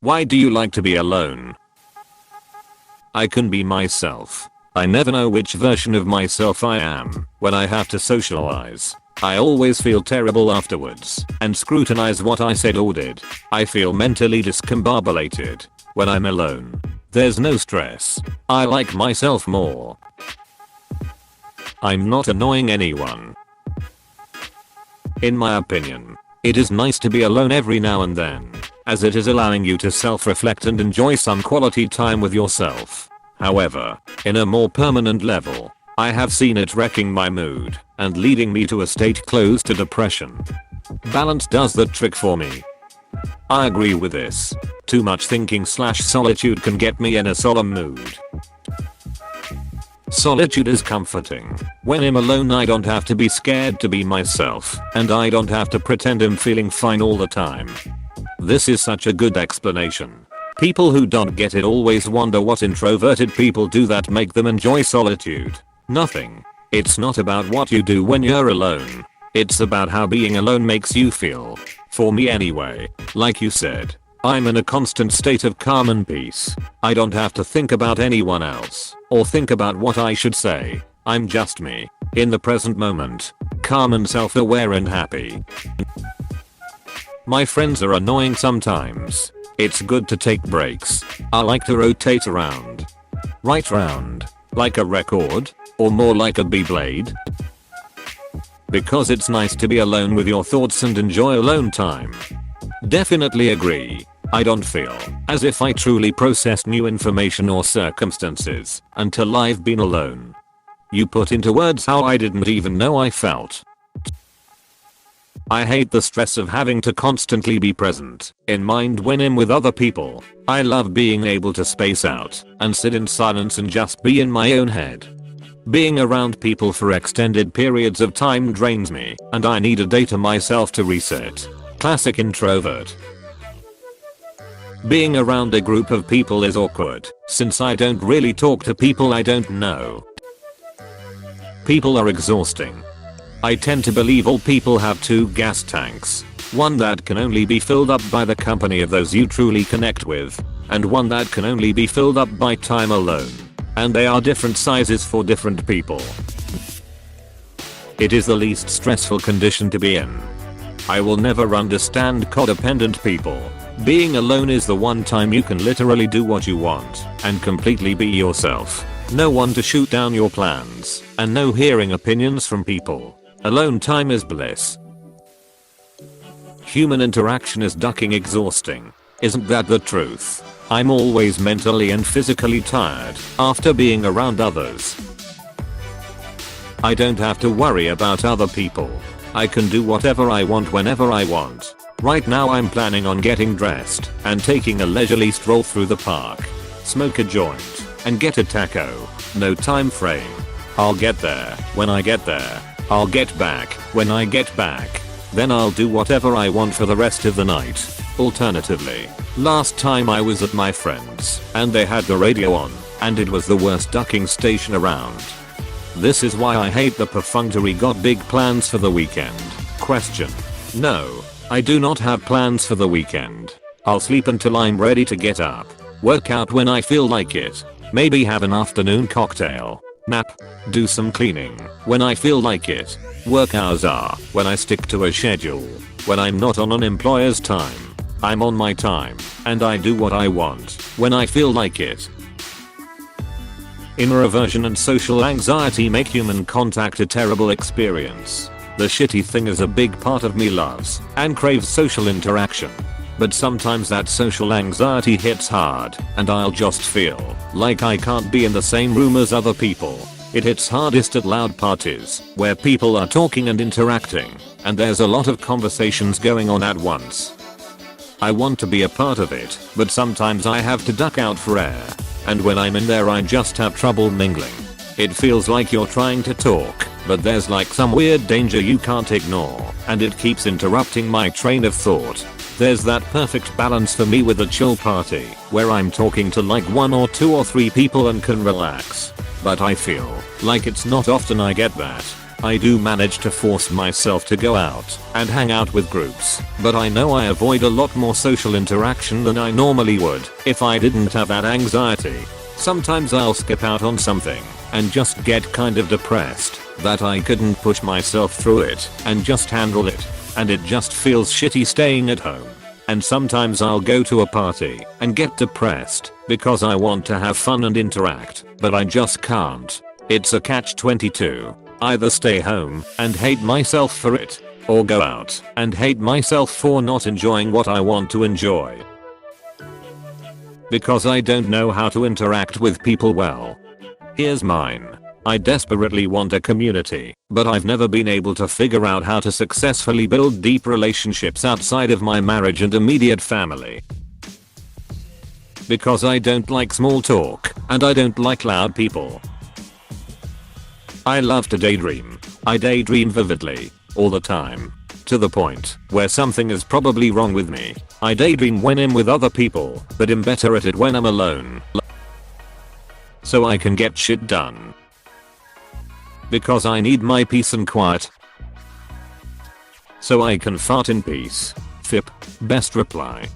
Why do you like to be alone? I can be myself. I never know which version of myself I am when I have to socialize. I always feel terrible afterwards and scrutinize what I said or did. I feel mentally discombobulated when I'm alone. There's no stress. I like myself more. I'm not annoying anyone. In my opinion, it is nice to be alone every now and then, as it is allowing you to self-reflect and enjoy some quality time with yourself. However, in a more permanent level, I have seen it wrecking my mood and leading me to a state close to depression. Balance does the trick for me. I agree with this. Too much thinking / solitude can get me in a solemn mood. Solitude is comforting. When I'm alone I don't have to be scared to be myself, and I don't have to pretend I'm feeling fine all the time. This is such a good explanation. People who don't get it always wonder what introverted people do that make them enjoy solitude. Nothing. It's not about what you do when you're alone. It's about how being alone makes you feel. For me anyway, like you said, I'm in a constant state of calm and peace. I don't have to think about anyone else or think about what I should say. I'm just me, in the present moment, calm and self-aware and happy. My friends are annoying sometimes. It's good to take breaks. I like to rotate around. Right round, like a record, or more like a Beyblade. Because it's nice to be alone with your thoughts and enjoy alone time. Definitely agree. I don't feel as if I truly processed new information or circumstances until I've been alone. You put into words how I didn't even know I felt. I hate the stress of having to constantly be present in mind when I'm with other people. I love being able to space out and sit in silence and just be in my own head. Being around people for extended periods of time drains me, and I need a day to myself to reset. Classic introvert. Being around a group of people is awkward, since I don't really talk to people I don't know. People are exhausting. I tend to believe all people have two gas tanks. One that can only be filled up by the company of those you truly connect with, and one that can only be filled up by time alone. And they are different sizes for different people. It is the least stressful condition to be in. I will never understand codependent people. Being alone is the one time you can literally do what you want and completely be yourself. No one to shoot down your plans, and no hearing opinions from people. Alone time is bliss. Human interaction is ducking exhausting. Isn't that the truth? I'm always mentally and physically tired after being around others. I don't have to worry about other people. I can do whatever I want whenever I want. Right now I'm planning on getting dressed and taking a leisurely stroll through the park. Smoke a joint and get a taco. No time frame. I'll get there when I get there. I'll get back when I get back. Then I'll do whatever I want for the rest of the night. Alternatively, last time I was at my friend's and they had the radio on, and it was the worst ducking station around. This is why I hate the perfunctory got big plans for the weekend question. No, I do not have plans for the weekend. I'll sleep until I'm ready to get up. Work out when I feel like it. Maybe have an afternoon cocktail. Nap. Do some cleaning when I feel like it. Work hours are when I stick to a schedule. When I'm not on an employer's time. I'm on my time, and I do what I want when I feel like it. Inner aversion and social anxiety make human contact a terrible experience. The shitty thing is a big part of me loves and craves social interaction. But sometimes that social anxiety hits hard, and I'll just feel like I can't be in the same room as other people. It hits hardest at loud parties, where people are talking and interacting, and there's a lot of conversations going on at once. I want to be a part of it, but sometimes I have to duck out for air. And when I'm in there I just have trouble mingling. It feels like you're trying to talk, but there's like some weird danger you can't ignore, and it keeps interrupting my train of thought. There's that perfect balance for me with a chill party, where I'm talking to like 1 or 2 or 3 people and can relax. But I feel like it's not often I get that. I do manage to force myself to go out and hang out with groups, but I know I avoid a lot more social interaction than I normally would if I didn't have that anxiety. Sometimes I'll skip out on something and just get kind of depressed that I couldn't push myself through it and just handle it, and it just feels shitty staying at home. And sometimes I'll go to a party and get depressed because I want to have fun and interact, but I just can't. It's a catch-22. Either stay home and hate myself for it, or go out and hate myself for not enjoying what I want to enjoy. Because I don't know how to interact with people well. Here's mine. I desperately want a community, but I've never been able to figure out how to successfully build deep relationships outside of my marriage and immediate family. Because I don't like small talk, and I don't like loud people. I love to daydream. I daydream vividly, all the time. To the point where something is probably wrong with me. I daydream when I'm with other people, but I'm better at it when I'm alone. So I can get shit done. Because I need my peace and quiet. So I can fart in peace. Fip, best reply.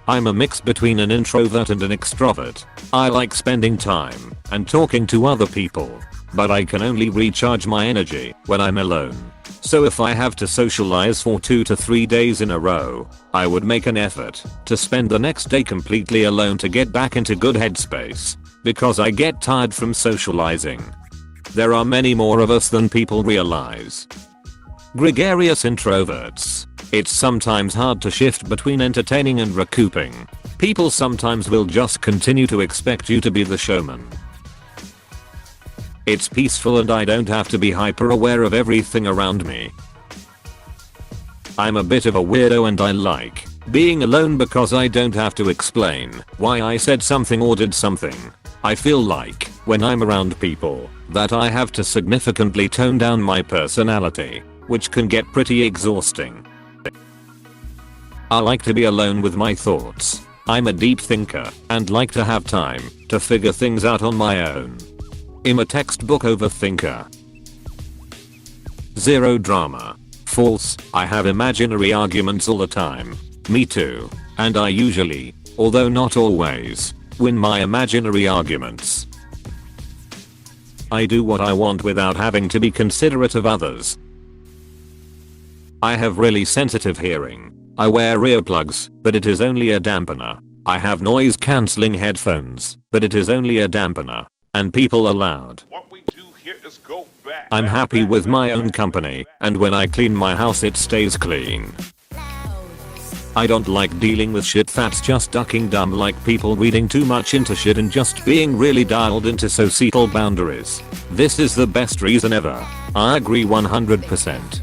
I'm a mix between an introvert and an extrovert. I like spending time and talking to other people, but I can only recharge my energy when I'm alone. So if I have to socialize for 2 to 3 days in a row, I would make an effort to spend the next day completely alone to get back into good headspace, because I get tired from socializing. There are many more of us than people realize. Gregarious introverts. It's sometimes hard to shift between entertaining and recouping. People sometimes will just continue to expect you to be the showman. It's peaceful and I don't have to be hyper aware of everything around me. I'm a bit of a weirdo and I like being alone because I don't have to explain why I said something or did something. I feel like when I'm around people that I have to significantly tone down my personality, which can get pretty exhausting. I like to be alone with my thoughts. I'm a deep thinker and like to have time to figure things out on my own. I'm a textbook overthinker. Zero drama. False. I have imaginary arguments all the time. Me too. And I usually, although not always, win my imaginary arguments. I do what I want without having to be considerate of others. I have really sensitive hearing. I wear earplugs, but it is only a dampener. I have noise cancelling headphones, but it is only a dampener. And people are loud. What we do here is go back. I'm happy with my own company, and when I clean my house it stays clean. I don't like dealing with shit that's just ducking dumb, like people reading too much into shit and just being really dialed into societal boundaries. This is the best reason ever. I agree 100%.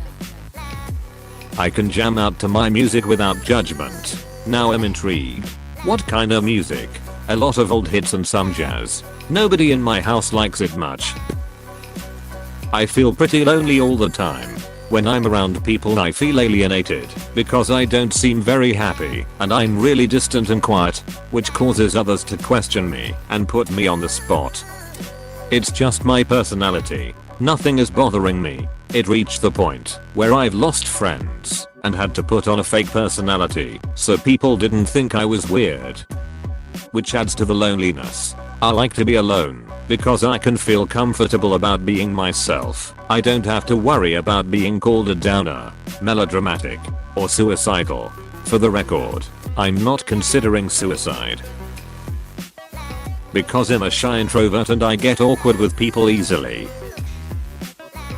I can jam out to my music without judgment. Now I'm intrigued. What kind of music? A lot of old hits and some jazz. Nobody in my house likes it much. I feel pretty lonely all the time. When I'm around people I feel alienated because I don't seem very happy and I'm really distant and quiet, which causes others to question me and put me on the spot. It's just my personality. Nothing is bothering me. It reached the point where I've lost friends and had to put on a fake personality so people didn't think I was weird. Which adds to the loneliness. I like to be alone because I can feel comfortable about being myself. I don't have to worry about being called a downer, melodramatic, or suicidal. For the record, I'm not considering suicide. Because I'm a shy introvert and I get awkward with people easily.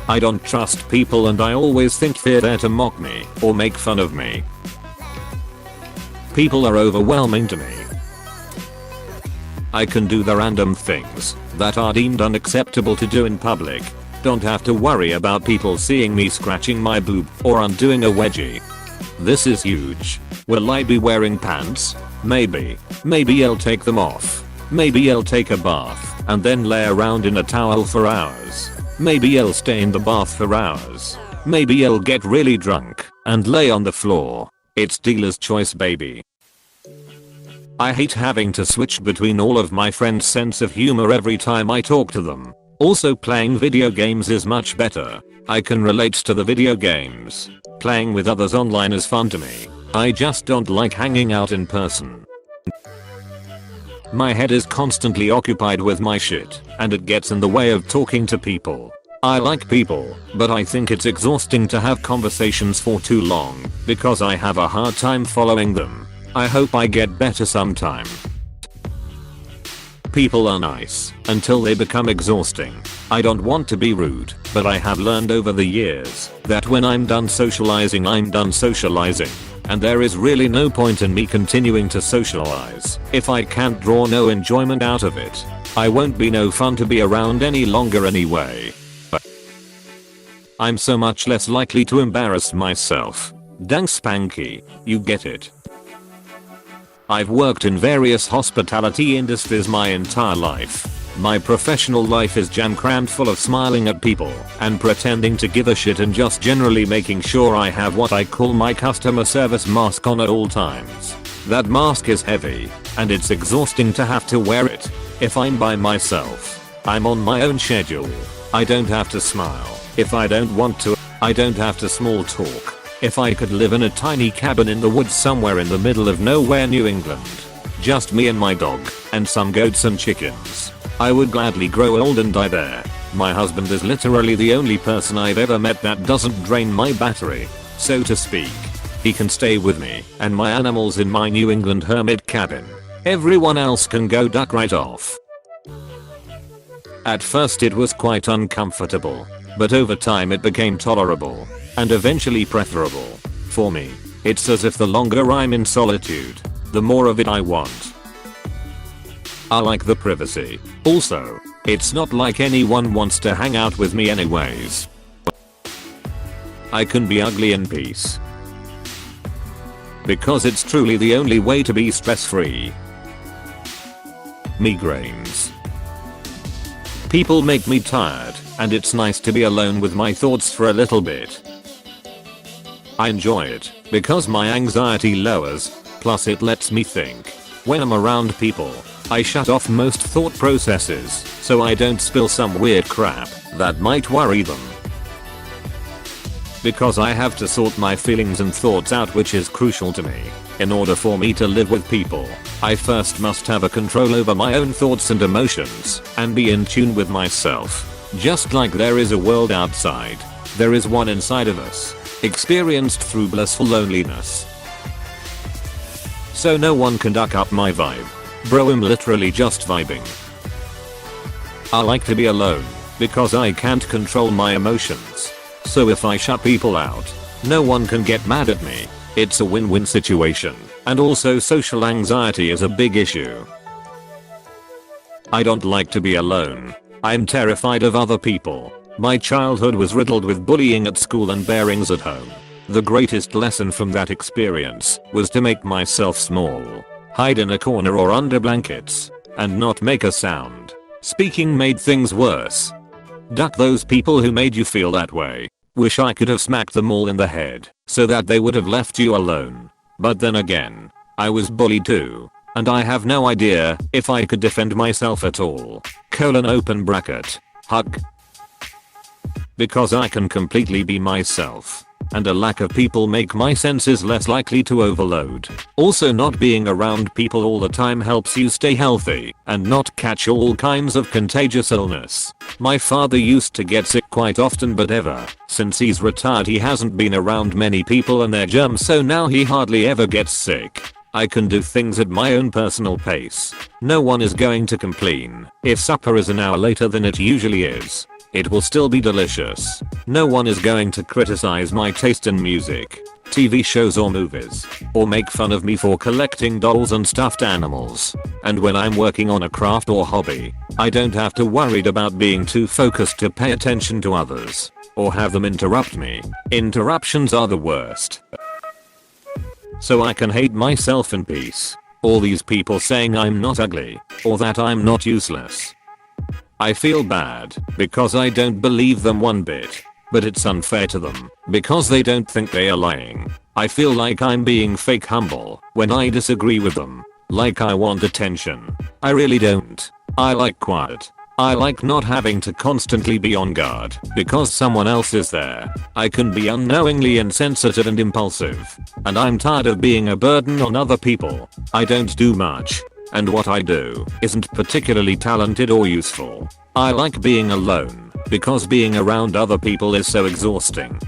I don't trust people and I always think they're there to mock me or make fun of me. People are overwhelming to me. I can do the random things that are deemed unacceptable to do in public. Don't have to worry about people seeing me scratching my boob or undoing a wedgie. This is huge. Will I be wearing pants? Maybe. Maybe I'll take them off. Maybe I'll take a bath and then lay around in a towel for hours. Maybe I'll stay in the bath for hours. Maybe I'll get really drunk and lay on the floor. It's dealer's choice, baby. I hate having to switch between all of my friends' sense of humor every time I talk to them. Also, playing video games is much better. I can relate to the video games. Playing with others online is fun to me. I just don't like hanging out in person. My head is constantly occupied with my shit, and it gets in the way of talking to people. I like people, but I think it's exhausting to have conversations for too long, because I have a hard time following them. I hope I get better sometime. People are nice until they become exhausting. I don't want to be rude, but I have learned over the years that when I'm done socializing, I'm done socializing. And there is really no point in me continuing to socialize if I can't draw no enjoyment out of it. I won't be no fun to be around any longer anyway. I'm so much less likely to embarrass myself. Dang Spanky, you get it. I've worked in various hospitality industries my entire life. My professional life is jam-crammed full of smiling at people and pretending to give a shit and just generally making sure I have what I call my customer service mask on at all times. That mask is heavy, and it's exhausting to have to wear it. If I'm by myself, I'm on my own schedule. I don't have to smile if I don't want to. I don't have to small talk. If I could live in a tiny cabin in the woods somewhere in the middle of nowhere, New England, just me and my dog, and some goats and chickens, I would gladly grow old and die there. My husband is literally the only person I've ever met that doesn't drain my battery, so to speak. He can stay with me and my animals in my New England hermit cabin. Everyone else can go duck right off. At first it was quite uncomfortable, but over time it became tolerable, and eventually preferable. For me, it's as if the longer I'm in solitude, the more of it I want. I like the privacy. Also, it's not like anyone wants to hang out with me anyways. I can be ugly in peace. Because it's truly the only way to be stress-free. Migraines. People make me tired, and it's nice to be alone with my thoughts for a little bit. I enjoy it, because my anxiety lowers, plus it lets me think. When I'm around people, I shut off most thought processes, so I don't spill some weird crap that might worry them. Because I have to sort my feelings and thoughts out, which is crucial to me. In order for me to live with people, I first must have a control over my own thoughts and emotions, and be in tune with myself. Just like there is a world outside, there is one inside of us, experienced through blissful loneliness. So no one can duck up my vibe. Bro, I'm literally just vibing. I like to be alone, because I can't control my emotions. So if I shut people out, no one can get mad at me. It's a win-win situation, and also social anxiety is a big issue. I don't like to be alone. I'm terrified of other people. My childhood was riddled with bullying at school and bearings at home. The greatest lesson from that experience was to make myself small, hide in a corner or under blankets, and not make a sound. Speaking made things worse. Duck those people who made you feel that way. Wish I could have smacked them all in the head, so that they would have left you alone. But then again, I was bullied too, and I have no idea if I could defend myself at all. Open bracket. Hug. Because I can completely be myself, and a lack of people make my senses less likely to overload. Also, not being around people all the time helps you stay healthy and not catch all kinds of contagious illness. My father used to get sick quite often, but ever since he's retired he hasn't been around many people and their germs, so now he hardly ever gets sick. I can do things at my own personal pace. No one is going to complain if supper is an hour later than it usually is. It will still be delicious. No one is going to criticize my taste in music, TV shows or movies, or make fun of me for collecting dolls and stuffed animals. And when I'm working on a craft or hobby, I don't have to worry about being too focused to pay attention to others, or have them interrupt me. Interruptions are the worst. So I can hate myself in peace. All these people saying I'm not ugly, or that I'm not useless. I feel bad, because I don't believe them one bit. But it's unfair to them, because they don't think they are lying. I feel like I'm being fake humble when I disagree with them. Like I want attention. I really don't. I like quiet. I like not having to constantly be on guard because someone else is there. I can be unknowingly insensitive and impulsive. And I'm tired of being a burden on other people. I don't do much. And what I do isn't particularly talented or useful. I like being alone because being around other people is so exhausting.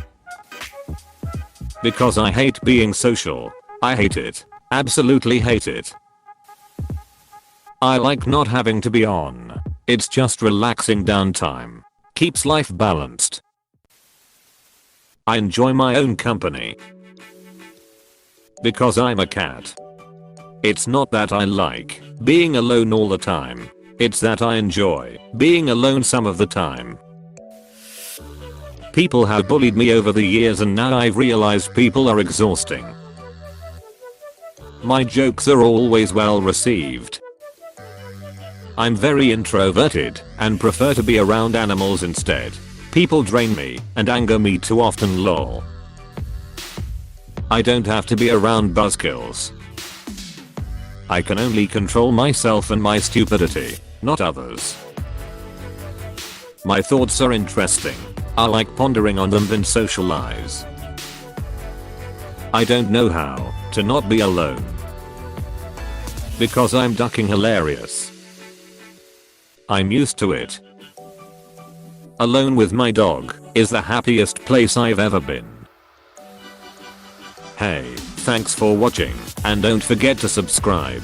Because I hate being social. I hate it. Absolutely hate it. I like not having to be on. It's just relaxing downtime. Keeps life balanced. I enjoy my own company. Because I'm a cat. It's not that I like being alone all the time. It's that I enjoy being alone some of the time. People have bullied me over the years and now I've realized people are exhausting. My jokes are always well received. I'm very introverted and prefer to be around animals instead. People drain me and anger me too often lol. I don't have to be around buzzkills. I can only control myself and my stupidity, not others. My thoughts are interesting. I like pondering on them than socialize. I don't know how to not be alone. Because I'm ducking hilarious. I'm used to it. Alone with my dog is the happiest place I've ever been. Hey, thanks for watching and don't forget to subscribe.